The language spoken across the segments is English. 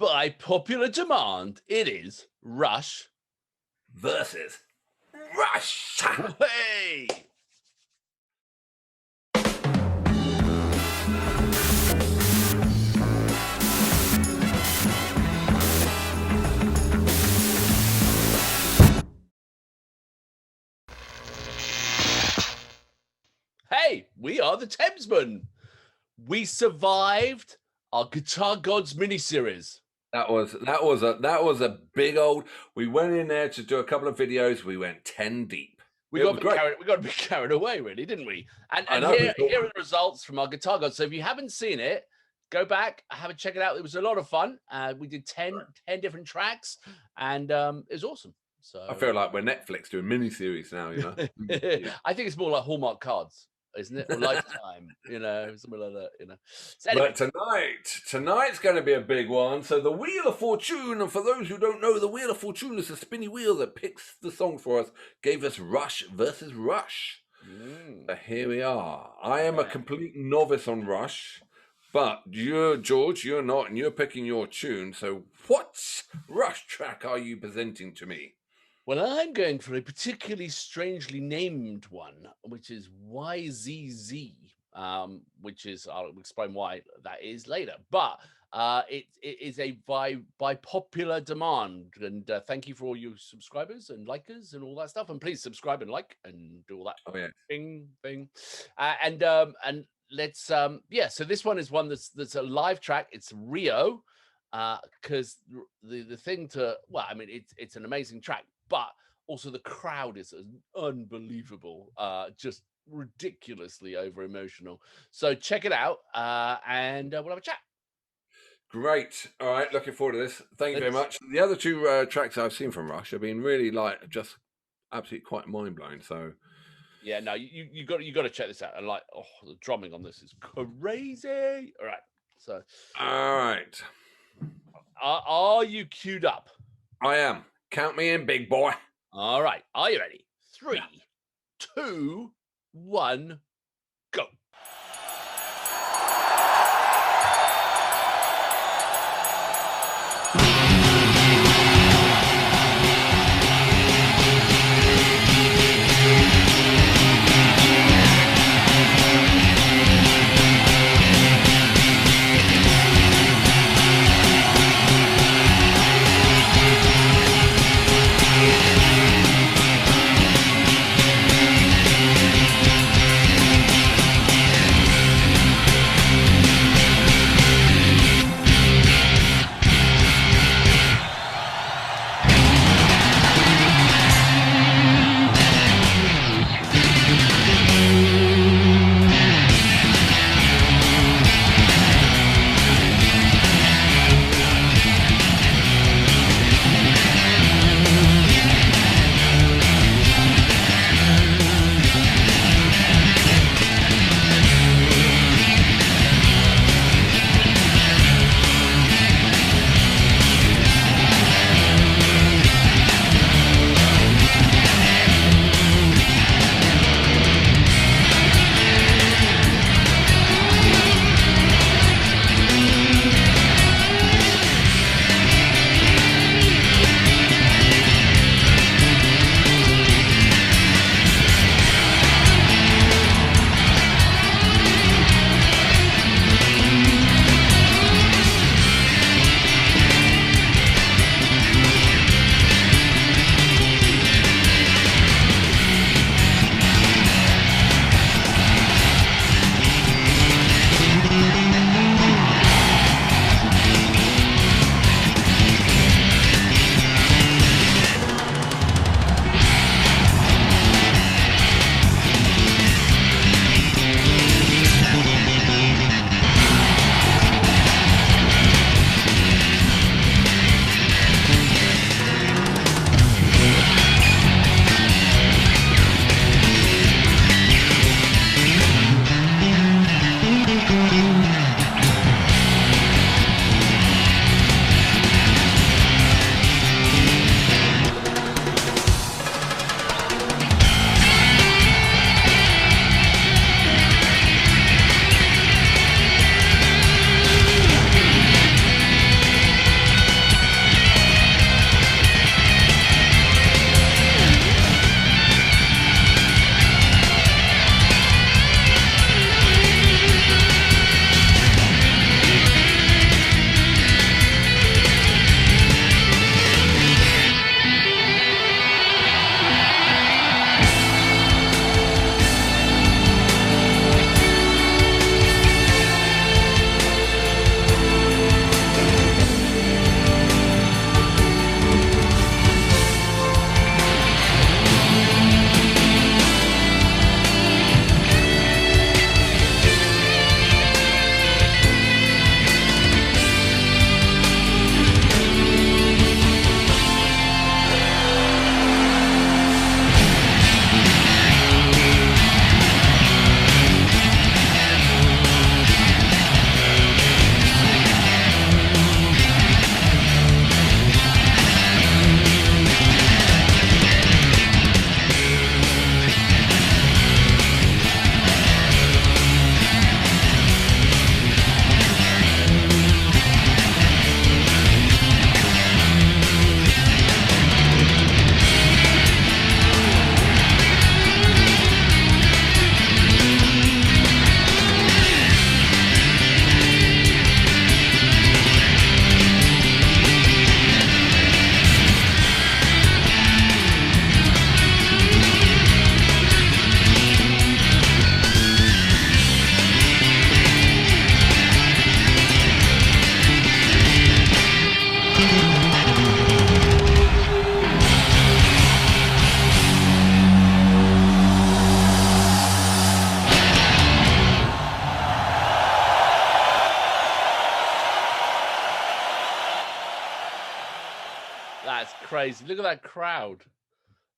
by popular demand, it is Rush versus Rush. Hey! Hey, we are the Thamesmen. We survived our Guitar Gods miniseries. That was a big old. We went in there to do a couple of videos. We went 10 deep. We got a bit carried away, really, didn't we? And here are the results from our Guitar Gods. So if you haven't seen it, go back, check it out. It was a lot of fun. We did 10 different tracks, and it was awesome. So I feel like we're Netflix doing miniseries now, you know. Yeah. I think it's more like Hallmark cards, isn't it? Or Lifetime, something like that, So anyway. But tonight's going to be a big one. So the Wheel of Fortune, and for those who don't know, the Wheel of Fortune is a spinny wheel that picks the song for us, gave us Rush versus Rush. So here we are. I am a complete novice on Rush, but you're George, you're not, and you're picking your tune. So what Rush track are you presenting to me? Well, I'm going for a particularly strangely named one, which is YZZ, which is, I'll explain why that is later. But it is by popular demand. And thank you for all you subscribers and likers and all that stuff. And please subscribe and like and do all that thing. And let's, so this one is one that's a live track. It's Rio, because the thing it's an amazing track. But also the crowd is unbelievable, just ridiculously over emotional. So check it out, and we'll have a chat. Great. All right, looking forward to this. Thank you very much. The other two tracks I've seen from Rush have been really just absolutely quite mind blowing. So yeah, no, you got to check this out. And the drumming on this is crazy. All right, so all right, are you queued up? I am. Count me in, big boy. All right. Are you ready? 3, 2, 1, go. That's crazy. Look at that crowd.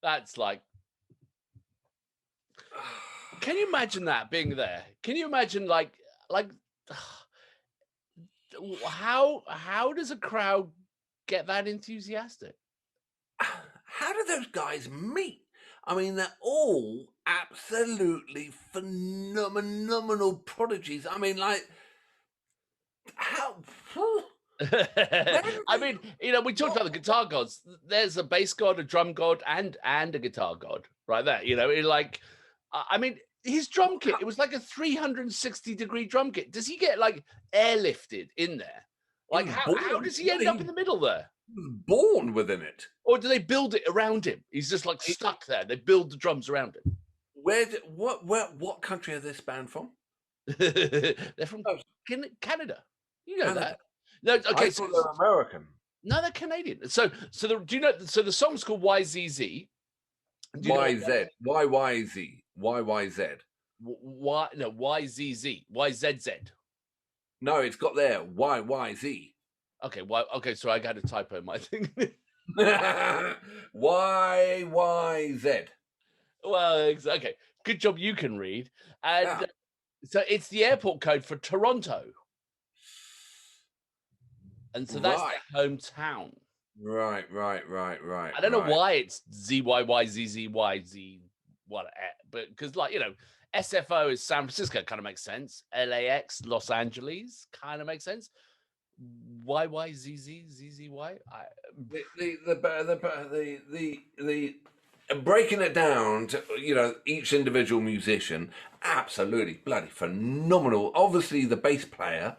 That's like, can you imagine that being there? Can you imagine like how does a crowd get that enthusiastic? How do those guys meet? I mean, they're all absolutely phenomenal prodigies. I mean, like, how? Where do I they? mean, we talked about the guitar gods. There's a bass god, a drum god, and a guitar god right there. I mean, his drum kit, it was like a 360-degree drum kit. Does he get like airlifted in there? Like, how does he end up in the middle there? He was born within it. Or do they build it around him? He's just like stuck there. They build the drums around him. What country are this band from? They're from Canada. You know Canada. that. No, okay. I thought they're American. No, they're Canadian. So do you know? So the song's called YZZ. YZ. YYZ. YYZ. Why? No, YZZ. YZZ. No, it's got there. YYZ. Okay. Why? Okay. So I got a typo in my thing. YYZ. Well, okay. Good job. You can read. And so it's the airport code for Toronto. And so that's their hometown. Right. I don't know why it's ZYYZZYZ, what, but because SFO is San Francisco, kind of makes sense. LAX, Los Angeles, kind of makes sense. YYZZZZY. The breaking it down to each individual musician, absolutely bloody phenomenal. Obviously, the bass player.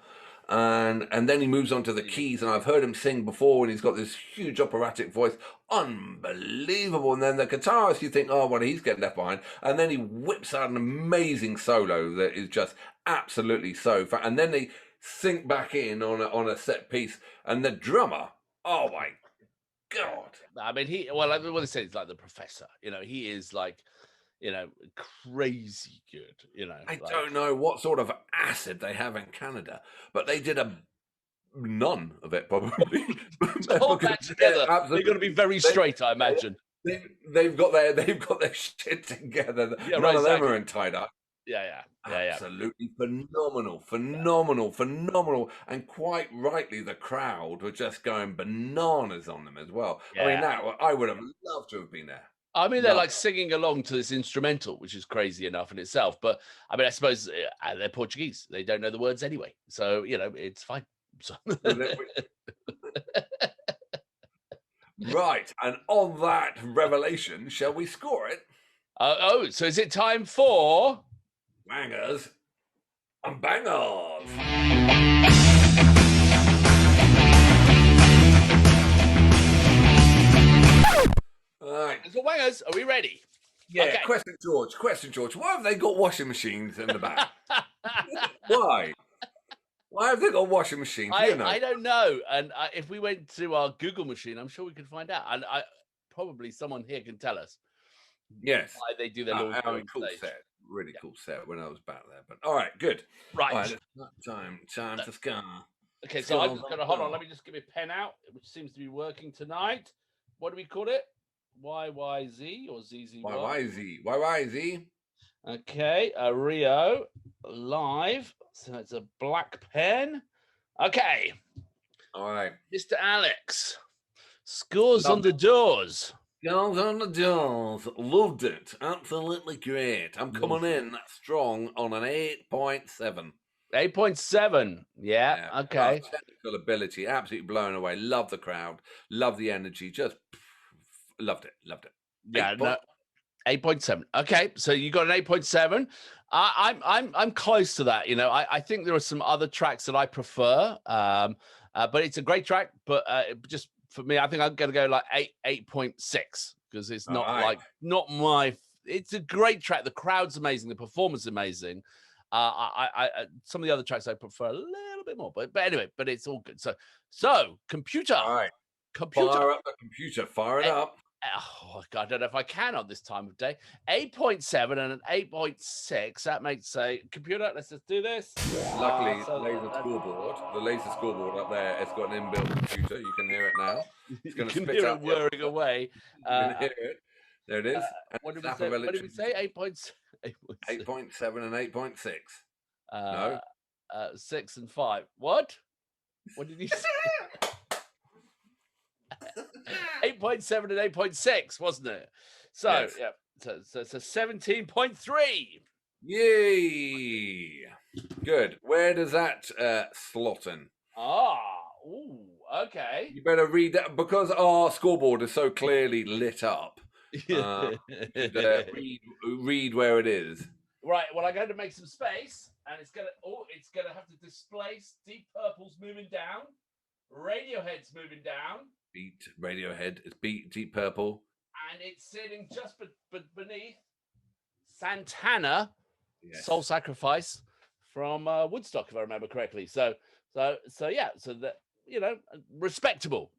And then he moves on to the keys, and I've heard him sing before, and he's got this huge operatic voice, unbelievable. And then the guitarist, you think, oh, well, he's getting left behind, and then he whips out an amazing solo that is just absolutely so fun. And then they sink back in on a set piece, and the drummer, oh my god! I mean, what they say is like the professor. He is like, crazy good. I don't know what sort of acid they have in Canada, but they did none of it probably. To hold that together, they're going to be very straight, I imagine. They've got their shit together. Yeah, None of them are tied up. Yeah. Absolutely phenomenal, and quite rightly, the crowd were just going bananas on them as well. Yeah. I mean, I would have loved to have been there. I mean, they're like singing along to this instrumental, which is crazy enough in itself. But I mean, I suppose they're Portuguese; they don't know the words anyway, so it's fine. So. Right, and on that revelation, shall we score it? So is it time for Wangers and Bangers? All right. So Wangers, are we ready? Yeah. Okay. Question, George. Why have they got washing machines in the back? Why? Why have they got washing machines? I don't know. And if we went to our Google machine, I'm sure we could find out. And probably someone here can tell us. Yes. Why they do their little cool set. Really cool set when I was back there. But all right, good. Right. All right, time to scan. Okay, so I'm just going to hold on. Let me just get my pen out, which seems to be working tonight. What do we call it? YYZ or ZZY? YYZ. Okay, a Rio live. So it's a black pen. Okay. All right. Mr. Alex. Scores on the doors. Scores on the doors. Loved it. Absolutely great. I'm coming in strong on an 8.7. 8.7. Yeah. Okay. Technical ability. Absolutely blown away. Love the crowd. Love the energy. Just loved it. Yeah. 8.7. Okay, so you got an 8.7. I'm close to that. I think there are some other tracks that I prefer, but it's a great track. But just for me, I think I'm going to go like 8.6 because it's not not my. It's a great track. The crowd's amazing. The performance is amazing. I some of the other tracks I prefer a little bit more, but anyway, but it's all good. So computer. All right. Computer. Fire up the computer. Fire it up. Oh, God, I don't know if I can on this time of day. 8.7 and an 8.6. That makes a computer. Let's just do this. Luckily, So the laser scoreboard up there, it's got an inbuilt computer. You can hear it now. It's you going to can spit hear out it the whirring answer. away. You can hear it. There it is. And What did we snap say? of What did we say? 8.7 and 8.6. No? 6 and 5. What? What did you say? 8.7 and 8.6, wasn't it? So, Yes. yeah. So it's a 17.3. Yay! Good. Where does that slot in? Ooh, okay. You better read that because our scoreboard is so clearly lit up. You should read where it is. Right. Well, I'm going to make some space, and it's gonna have to displace Deep Purple's moving down, Radiohead's moving down, Beat Radiohead. It's beat Deep Purple, and it's sitting just beneath Santana, yes. Soul Sacrifice from Woodstock, if I remember correctly. So yeah. So that, respectable.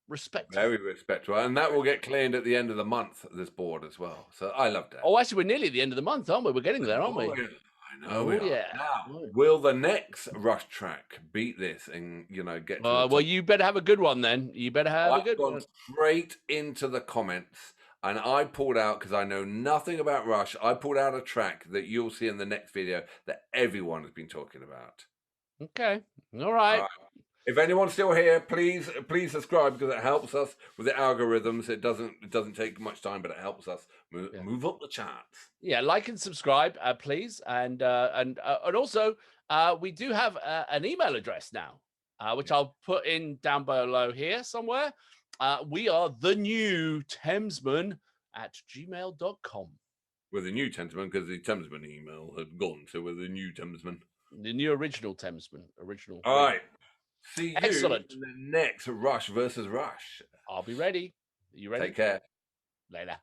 Very respectable, and that will get cleaned at the end of the month. This board as well. So I love that. Oh, actually, we're nearly at the end of the month, aren't we? We're getting there, aren't we? Yeah. I know. Oh, we are. yeah. Now, will the next Rush track beat this and get? To the well, you better have a good one then. You better have a good one. Straight into the comments, and I pulled out, because I know nothing about Rush. I pulled out a track that you'll see in the next video that everyone has been talking about. Okay. All right. If anyone's still here, please subscribe, because it helps us with the algorithms. It doesn't take much time, but it helps us move up the charts. Yeah, like and subscribe, please, and also we do have an email address now, which I'll put in down below here somewhere. We are the new Thamesman at gmail.com. We're the new Thamesman, because the Thamesman email had gone, so we're the new Thamesman. The new original Thamesman. Original. All right. See you Excellent. in the next Rush versus Rush. I'll be ready. Are you ready? Take care. Later.